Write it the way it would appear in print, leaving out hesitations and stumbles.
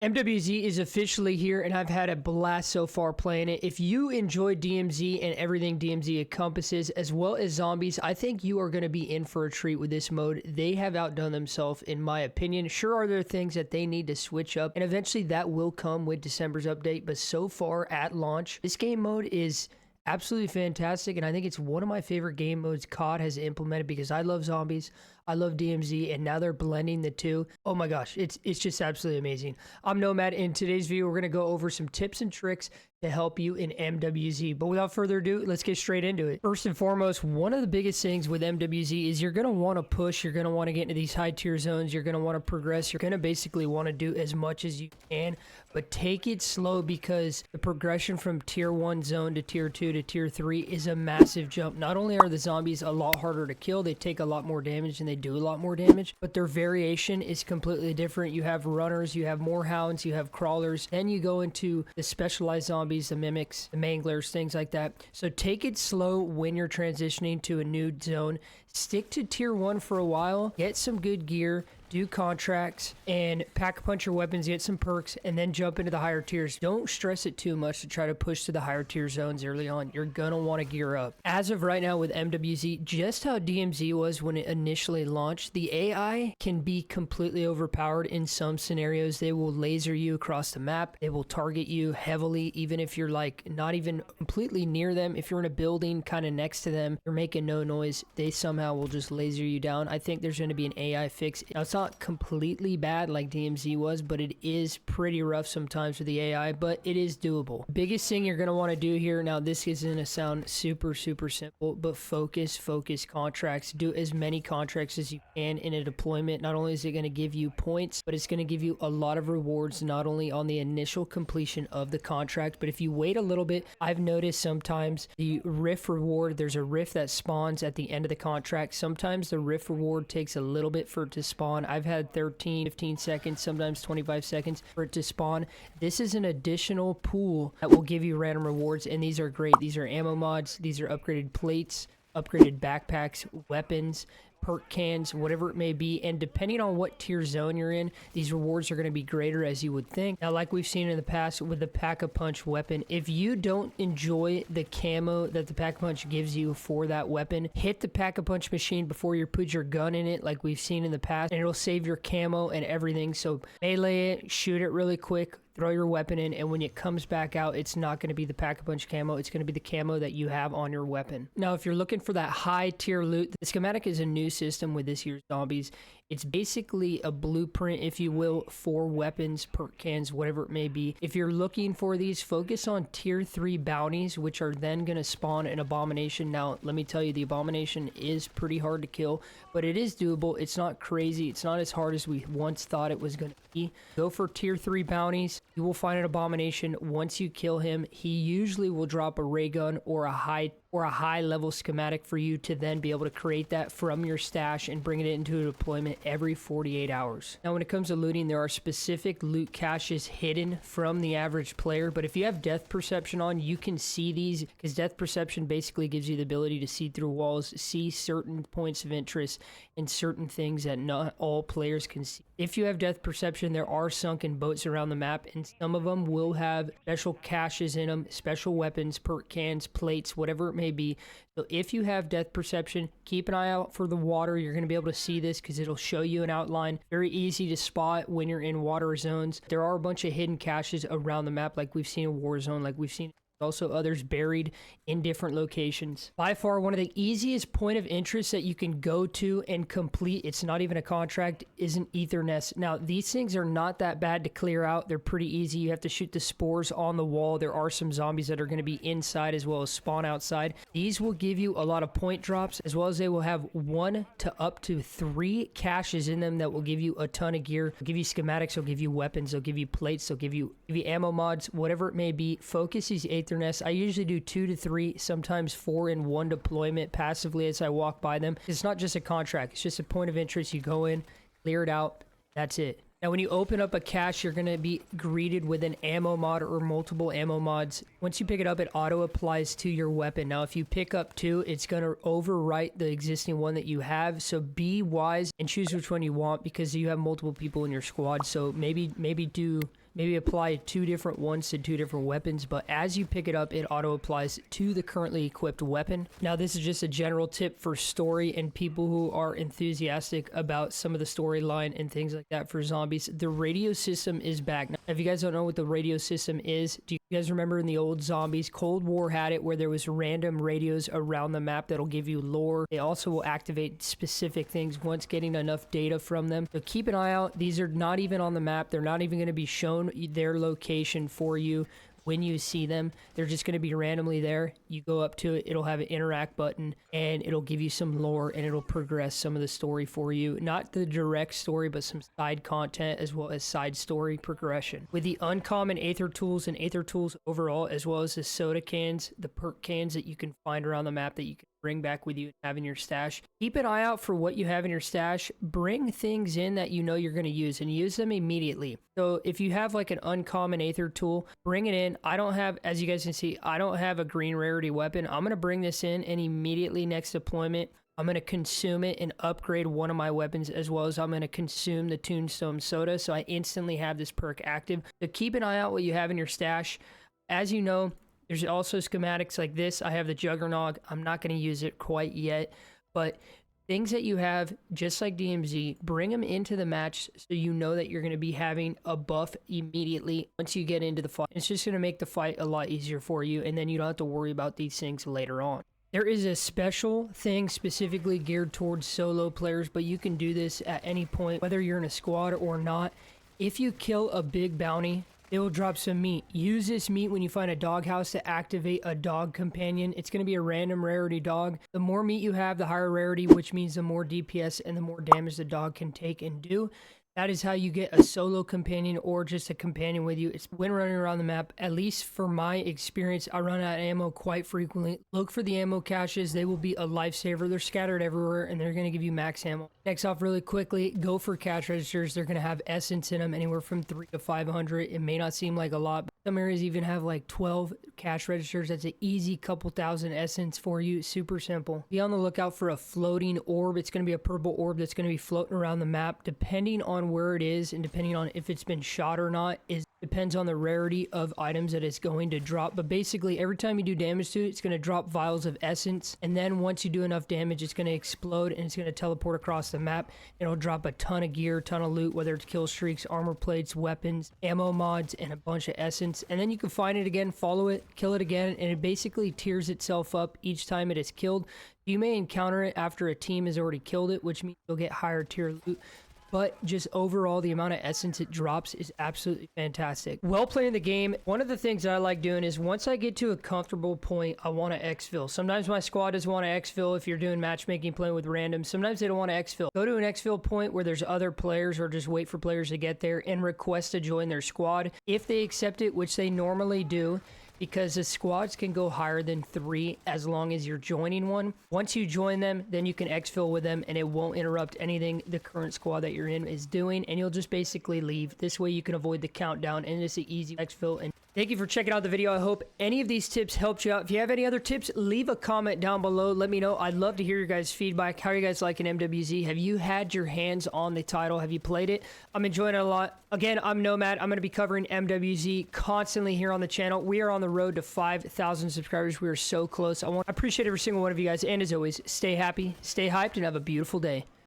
MWZ is officially here, and I've had a blast so far playing it. If you enjoy DMZ and everything DMZ encompasses, as well as zombies, I think you are going to be in for a treat with this mode. They have outdone themselves, in my opinion. Sure, are there things that they need to switch up, and eventually that will come with December's update, but so far at launch, this game mode is absolutely fantastic, and I think it's one of my favorite game modes COD has implemented because I love zombies, I love DMZ, and now they're blending the two. Oh my gosh, it's just absolutely amazing. I'm Nomad. In today's video, we're going to go over some tips and tricks to help you in MWZ. But without further ado, let's get straight into it. First and foremost, one of the biggest things with MWZ is you're going to want to push, you're going to want to get into these high tier zones, you're going to want to progress, you're going to basically want to do as much as you can, but take it slow because the progression from tier 1 zone to tier 2 to tier 3 is a massive jump. Not only are the zombies a lot harder to kill, they take a lot more damage and they do a lot more damage, but their variation is completely different. You have runners, you have more hounds, you have crawlers, then you go into the specialized zombies, the mimics, the manglers, things like that. So take it slow when you're transitioning to a new zone. Stick to tier 1 for a while, get some good gear, do contracts, and pack-a-punch your weapons, get some perks, and then jump into the higher tiers. Don't stress it too much to try to push to the higher tier zones early on. You're gonna want to gear up. As of right now with MWZ, just how DMZ was when it initially launched, the AI can be completely overpowered in some scenarios. They will laser you across the map. They will target you heavily, even if you're like not even completely near them. If you're in a building kind of next to them, you're making no noise, they somehow will just laser you down. I think there's going to be an AI fix. Now, it's not completely bad like DMZ was, but it is pretty rough sometimes with the AI, but it is doable. Biggest thing you're going to want to do here, now this is going to sound super simple, but focus contracts. Do as many contracts as you can in a deployment. Not only is it going to give you points, but it's going to give you a lot of rewards, not only on the initial completion of the contract, but if you wait a little bit, I've noticed sometimes the rift reward, there's a rift that spawns at the end of the contract. Sometimes the rift reward takes a little bit for it to spawn. I've had 13, 15 seconds, sometimes 25 seconds for it to spawn. This is an additional pool that will give you random rewards, and these are great. These are ammo mods, these are upgraded plates, upgraded backpacks, weapons, perk cans, whatever it may be, and depending on what tier zone you're in, these rewards are going to be greater as you would think. Now, like we've seen in the past with the pack-a-punch weapon, if you don't enjoy the camo that the pack-a-punch gives you for that weapon, hit the pack-a-punch machine before you put your gun in it like we've seen in the past, and it'll save your camo and everything. So melee it, shoot it really quick, throw your weapon in, and when it comes back out, it's not going to be the pack-a-punch camo, it's going to be the camo that you have on your weapon. Now, if you're looking for that high tier loot, the Schematic is a new system with this year's zombies. It's basically a blueprint, if you will, for weapons, perk cans, whatever it may be. If you're looking for these, focus on tier 3 bounties, which are then going to spawn an abomination. Now, let me tell you, the abomination is pretty hard to kill, but it is doable. It's not crazy. It's not as hard as we once thought it was going to be. Go for tier 3 bounties. You will find an abomination. Once you kill him, he usually will drop a ray gun or a high level schematic for you to then be able to create that from your stash and bring it into a deployment every 48 hours. Now, when it comes to looting, there are specific loot caches hidden from the average player, but if you have depth perception on, you can see these, because depth perception basically gives you the ability to see through walls, see certain points of interest and certain things that not all players can see. If you have depth perception, there are sunken boats around the map, and some of them will have special caches in them, special weapons, perk cans, plates, whatever it may be. So if you have depth perception, keep an eye out for the water. You're going to be able to see this because it'll show you an outline. Very easy to spot when you're in water zones. There are a bunch of hidden caches around the map, like we've seen in Warzone, like we've seen also others buried in different locations. By far, one of the easiest point of interest that you can go to and complete, it's not even a contract, is an Aether Nest. Now, these things are not that bad to clear out. They're pretty easy. You have to shoot the spores on the wall. There are some zombies that are going to be inside as well as spawn outside. These will give you a lot of point drops, as well as they will have 1 to up to 3 caches in them that will give you a ton of gear. They'll give you schematics, they'll give you weapons, they'll give you plates, they'll give you ammo mods, whatever it may be. Focus is Aether Nest. I usually do 2 to 3, sometimes 4 in one deployment passively as I walk by them. It's not just a contract, it's just a point of interest. You go in, clear it out, that's it. Now, when you open up a cache, you're going to be greeted with an ammo mod or multiple ammo mods. Once you pick it up, it auto applies to your weapon. Now, if you pick up 2, it's going to overwrite the existing one that you have. So be wise and choose which one you want, because you have multiple people in your squad. So maybe do maybe apply 2 different ones to 2 different weapons, but as you pick it up, it auto applies to the currently equipped weapon. Now, this is just a general tip for story and people who are enthusiastic about some of the storyline and things like that for zombies. The radio system is back. Now, if you guys don't know what the radio system is, do you guys remember in the old zombies, Cold War had it where there was random radios around the map that'll give you lore. They also will activate specific things once getting enough data from them. So keep an eye out. These are not even on the map. They're not even going to be shown their location for you when you see them. They're just going to be randomly there. You go up to it, it'll have an interact button, and it'll give you some lore, and it'll progress some of the story for you. Not the direct story, but some side content as well as side story progression. With the uncommon Aether tools and Aether tools overall, as well as the soda cans, the perk cans that you can find around the map that you can bring back with you and have in your stash. Keep an eye out for what you have in your stash. Bring things in that you know you're going to use and use them immediately. So if you have like an uncommon Aether tool, bring it in. I don't have, as you guys can see, I don't have a green rarity weapon. I'm going to bring this in and immediately next deployment, I'm going to consume it and upgrade one of my weapons, as well as I'm going to consume the Tombstone Soda. So I instantly have this perk active. So keep an eye out what you have in your stash. As you know, there's also schematics like this. I have the Juggernog. I'm not going to use it quite yet, but things that you have, just like DMZ, bring them into the match so you know that you're going to be having a buff immediately once you get into the fight. It's just going to make the fight a lot easier for you, and then you don't have to worry about these things later on. There is a special thing specifically geared towards solo players, but you can do this at any point, whether you're in a squad or not. If you kill a big bounty, it will drop some meat. Use this meat when you find a doghouse to activate a dog companion. It's going to be a random rarity dog. The more meat you have, the higher rarity, which means the more DPS and the more damage the dog can take and do. That is how you get a solo companion or just a companion with you. It's when running around the map. At least for my experience, I run out of ammo quite frequently. Look for the ammo caches. They will be a lifesaver. They're scattered everywhere and they're going to give you max ammo. Next off, really quickly, go for cash registers. They're going to have essence in them, anywhere from 300 to 500. It may not seem like a lot, but some areas even have like 12 cash registers. That's an easy couple thousand essence for you. Super simple. Be on the lookout for a floating orb. It's going to be a purple orb that's going to be floating around the map. Depending on where it is and depending on if it's been shot or not, depends on the rarity of items that it's going to drop. But basically, every time you do damage to it, it's going to drop vials of essence, and then once you do enough damage, it's going to explode and it's going to teleport across the map. It'll drop a ton of gear, ton of loot, whether it's kill streaks, armor plates, weapons, ammo mods, and a bunch of essence. And then you can find it again, follow it, kill it again, and it basically tiers itself up each time it is killed. You may encounter it after a team has already killed it, which means you'll get higher tier loot. But just overall, the amount of essence it drops is absolutely fantastic. While playing the game, one of the things that I like doing is once I get to a comfortable point, I want to exfil. Sometimes my squad does want to exfil if you're doing matchmaking, playing with randoms. Sometimes they don't want to exfil. Go to an exfil point where there's other players, or just wait for players to get there and request to join their squad. If they accept it, which they normally do, because the squads can go higher than 3 as long as you're joining one. Once you join them, then you can exfil with them and it won't interrupt anything the current squad that you're in is doing, and you'll just basically leave. This way you can avoid the countdown and it's an easy exfil. And thank you for checking out the video. I hope any of these tips helped you out. If you have any other tips, leave a comment down below. Let me know. I'd love to hear your guys' feedback. How are you guys liking MWZ? Have you had your hands on the title? Have you played it? I'm enjoying it a lot. Again, I'm Nomad. I'm going to be covering MWZ constantly here on the channel. We are on the road to 5,000 subscribers. We are so close. I appreciate every single one of you guys. And as always, stay happy, stay hyped, and have a beautiful day.